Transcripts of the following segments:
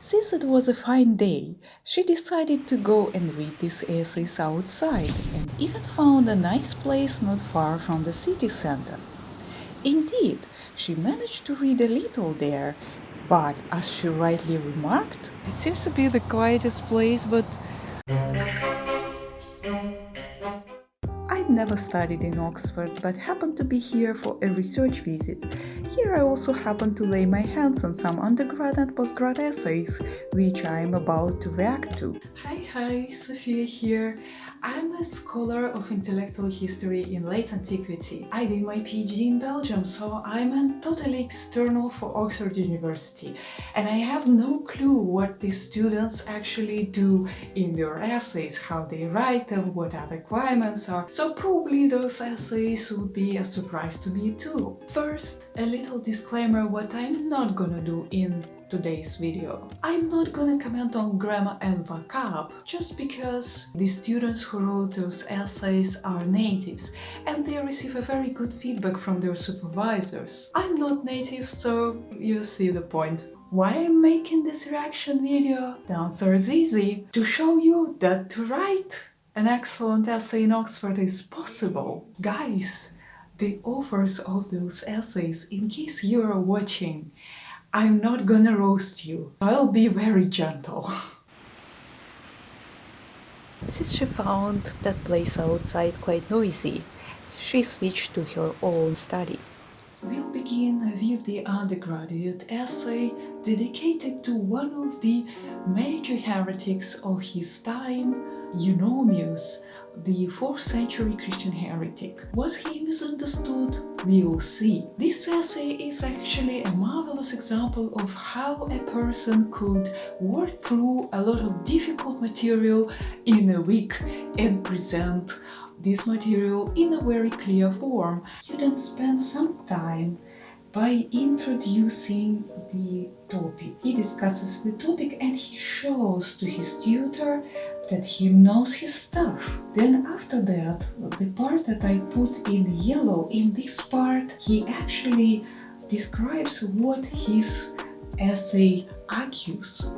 Since it was a fine day, she decided to go and read these essays outside and even found a nice place not far from the city center. Indeed, she managed to read a little there, but as she rightly remarked, It seems to be the quietest place, but I'd never studied in Oxford but happened to be here for a research visit. Here I also happened to lay my hands on some undergrad and postgrad essays, which I am about to react to. Hi, Sophia here. I'm a scholar of intellectual history in late antiquity. I did my PhD in Belgium, so I'm totally external for Oxford University, and I have no clue what the students actually do in their essays, how they write them, what our requirements are. So probably those essays would be a surprise to me too. First, a little disclaimer what I'm not gonna do in today's video. I'm not gonna comment on grammar and vocab, just because the students who wrote those essays are natives and they receive a very good feedback from their supervisors. I'm not native, so you see the point. Why I'm making this reaction video? The answer is easy. To show you that to write an excellent essay in Oxford is possible. Guys, the authors of those essays, in case you're watching, I'm not gonna roast you. I'll be very gentle. Since she found that place outside quite noisy, she switched to her own study. We'll begin with the undergraduate essay dedicated to one of the major heretics of his time, Eunomius, the 4th century Christian heretic. Was he misunderstood? We'll see. This essay is actually a marvelous example of how a person could work through a lot of difficult material in a week and present this material in a very clear form. You then spend some time by introducing the topic. He discusses the topic and he shows to his tutor that he knows his stuff. Then after that, the part that I put in yellow, in this part, he actually describes what his essay argues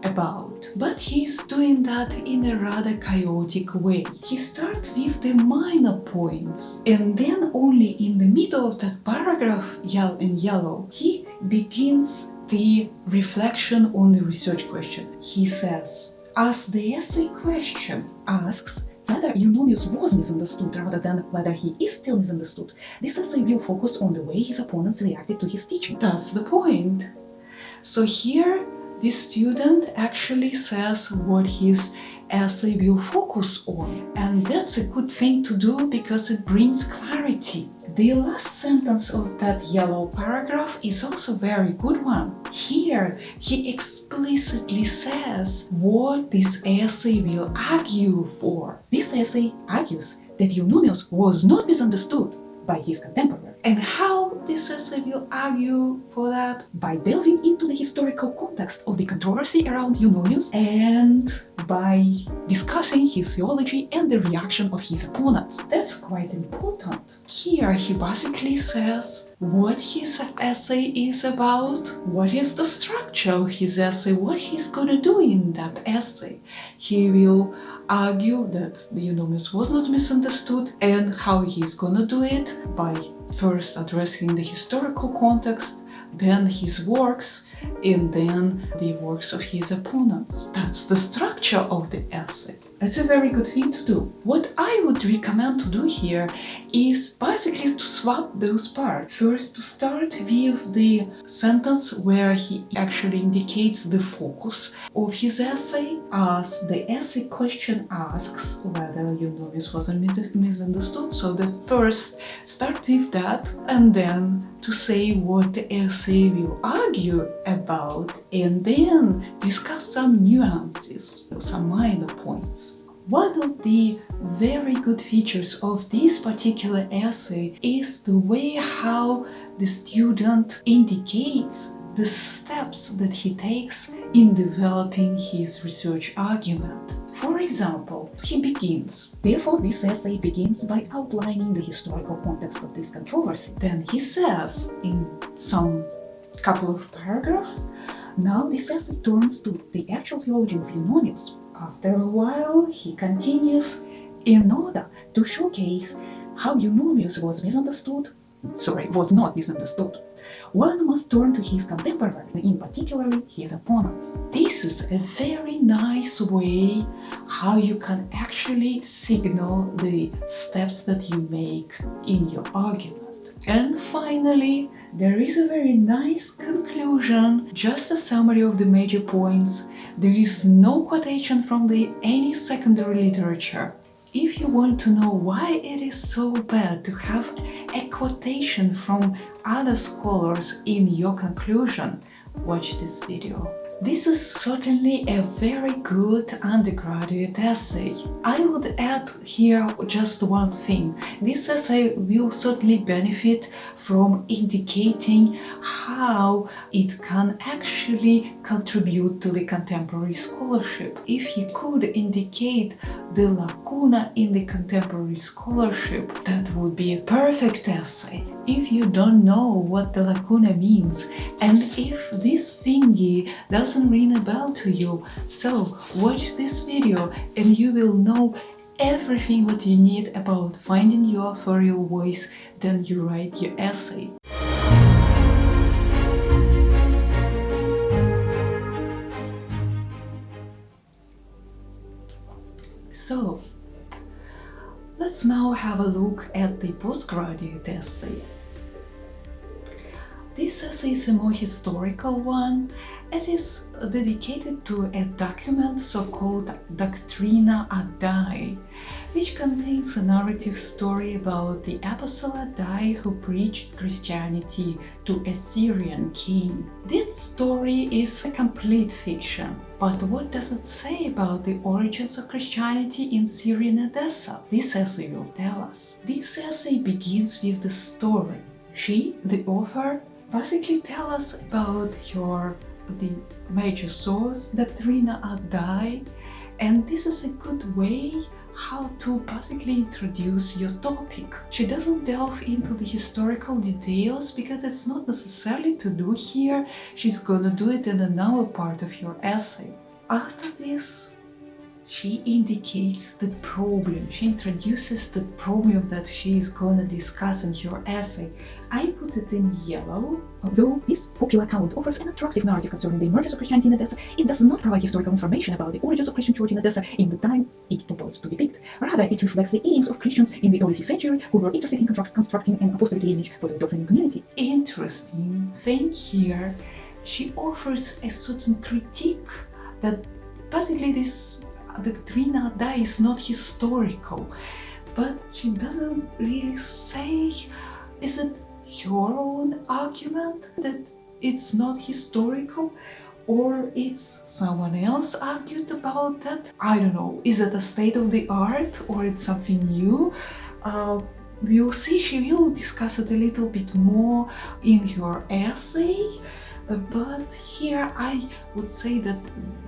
about. But he's doing that in a rather chaotic way. He starts with the minor points, and then only in the middle of that paragraph, in yellow, he begins the reflection on the research question. He says, as the essay question asks whether Eunomius was misunderstood rather than whether he is still misunderstood, this essay will focus on the way his opponents reacted to his teaching. That's the point. So here, the student actually says what his essay will focus on, and that's a good thing to do because it brings clarity. The last sentence of that yellow paragraph is also a very good one. Here, he explicitly says what this essay will argue for. This essay argues that Eunomius was not misunderstood by his contemporary. And how this essay will argue for that? By delving into the historical context of the controversy around Eunomius and by discussing his theology and the reaction of his opponents. That's quite important. Here he basically says what his essay is about, what is the structure of his essay, what he's gonna do in that essay. He will argue that the Eunomius was not misunderstood and how he's gonna do it by first addressing the historical context, then his works, and then the works of his opponents. That's the structure of the essay. That's a very good thing to do. What I would recommend to do here is basically to swap those parts. First, to start with the sentence where he actually indicates the focus of his essay, as the essay question asks whether Eunomius wasn't misunderstood. So that first start with that, and then to say what the essay will argue about, and then discuss some nuances, some minor points. One of the very good features of this particular essay is the way how the student indicates the steps that he takes in developing his research argument. For example, he begins. Therefore, this essay begins by outlining the historical context of this controversy. Then he says, in some couple of paragraphs, Now this essay turns to the actual theology of Eunomius. After a while, he continues in order to showcase how Eunomius was not misunderstood. One must turn to his contemporary, in particular his opponents. This is a very nice way how you can actually signal the steps that you make in your argument. And finally, there is a very nice conclusion, just a summary of the major points. There is no quotation from any secondary literature. If you want to know why it is so bad to have a quotation from other scholars in your conclusion, watch this video. This is certainly a very good undergraduate essay. I would add here just one thing. This essay will certainly benefit from indicating how it can actually contribute to the contemporary scholarship. If he could indicate the lacuna in the contemporary scholarship, that would be a perfect essay. If you don't know what the lacuna means, and if this thingy doesn't ring a bell to you, so watch this video and you will know everything what you need about finding your authorial voice, then you write your essay. So, let's now have a look at the postgraduate essay. This essay is a more historical one. It is dedicated to a document so-called Doctrina Adai, which contains a narrative story about the Apostle Adai who preached Christianity to a Syrian king. This story is a complete fiction. But what does it say about the origins of Christianity in Syrian Edessa? This essay will tell us. This essay begins with the story. She, the author, basically tells us about the major source, Doctrina Adai, and this is a good way how to basically introduce your topic. She doesn't delve into the historical details because it's not necessarily to do here. She's gonna do it in another part of your essay. After this, she indicates the problem. She introduces the problem that she is gonna discuss in her essay. I put it in yellow. Although this popular account offers an attractive narrative concerning the emergence of Christianity in Edessa, it does not provide historical information about the origins of Christian church in Edessa in the time it purports to depict. Rather, it reflects the aims of Christians in the early 5th century who were interested in constructing an apostolic lineage for the doctrine community. Interesting thing here, she offers a certain critique that basically this Doctrina Adai is not historical, but she doesn't really say, is it your own argument that it's not historical, or it's someone else argued about that? I don't know, is it a state of the art or it's something new? We'll see. She will discuss it a little bit more in her essay. But here I would say that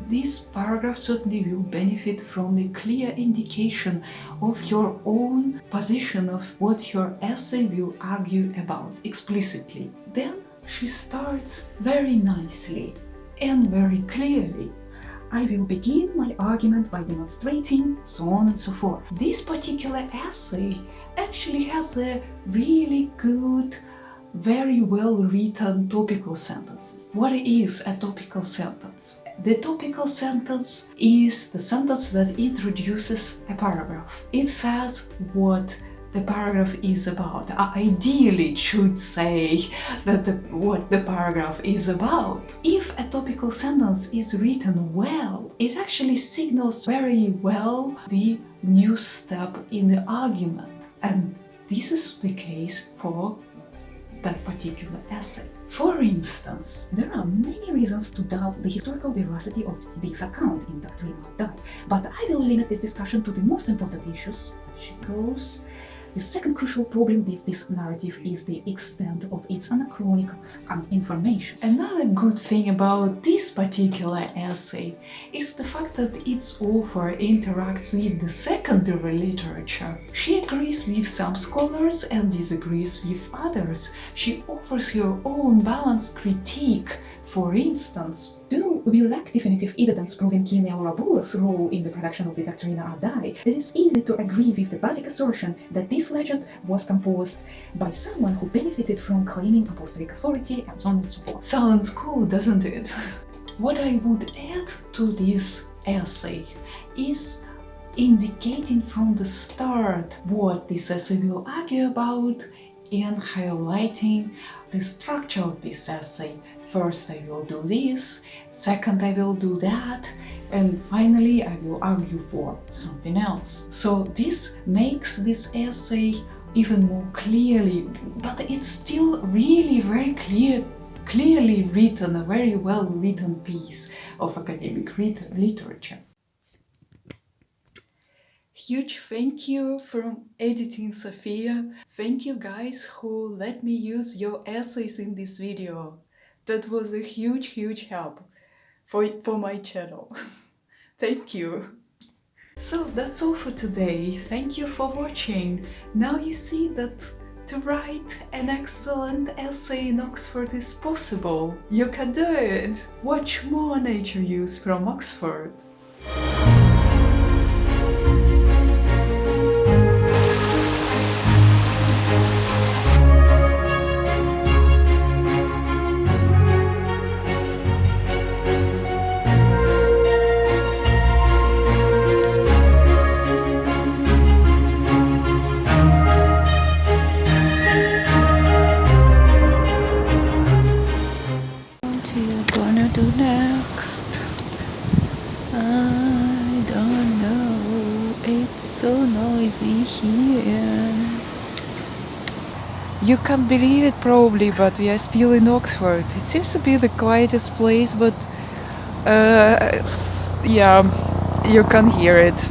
this paragraph certainly will benefit from the clear indication of your own position of what your essay will argue about explicitly. Then she starts very nicely and very clearly. I will begin my argument by demonstrating, so on and so forth. This particular essay actually has a really good, very well written topical sentences. What is a topical sentence? The topical sentence is the sentence that introduces a paragraph. It says what the paragraph is about. Ideally, it should say that what the paragraph is about. If a topical sentence is written well, it actually signals very well the new step in the argument. And this is the case for that particular essay. For instance, there are many reasons to doubt the historical veracity of this account in Doctrina Adai, but I will limit this discussion to the most important issues. She goes, the second crucial problem with this narrative is the extent of its anachronic information. Another good thing about this particular essay is the fact that its author interacts with the secondary literature. She agrees with some scholars and disagrees with others. She offers her own balanced critique For instance, though we lack definitive evidence proving King Aurabula's role in the production of the Doctrina Adai, it is easy to agree with the basic assertion that this legend was composed by someone who benefited from claiming apostolic authority and so on and so forth. Sounds cool, doesn't it? What I would add to this essay is indicating from the start what this essay will argue about and highlighting the structure of this essay. First I will do this, second I will do that, and finally I will argue for something else. So this makes this essay even more clearly, but it's still really very clearly written, a very well written piece of academic literature. Huge thank you from Editing Sophia. Thank you guys who let me use your essays in this video. That was a huge help for my channel. Thank you. So that's all for today. Thank you for watching. Now you see that to write an excellent essay in Oxford is possible. You can do it. Watch more nature use from Oxford. Do next? I don't know, it's so noisy here. you can't believe it probably, but we are still in Oxford. It seems to be the quietest place, but yeah, you can hear it.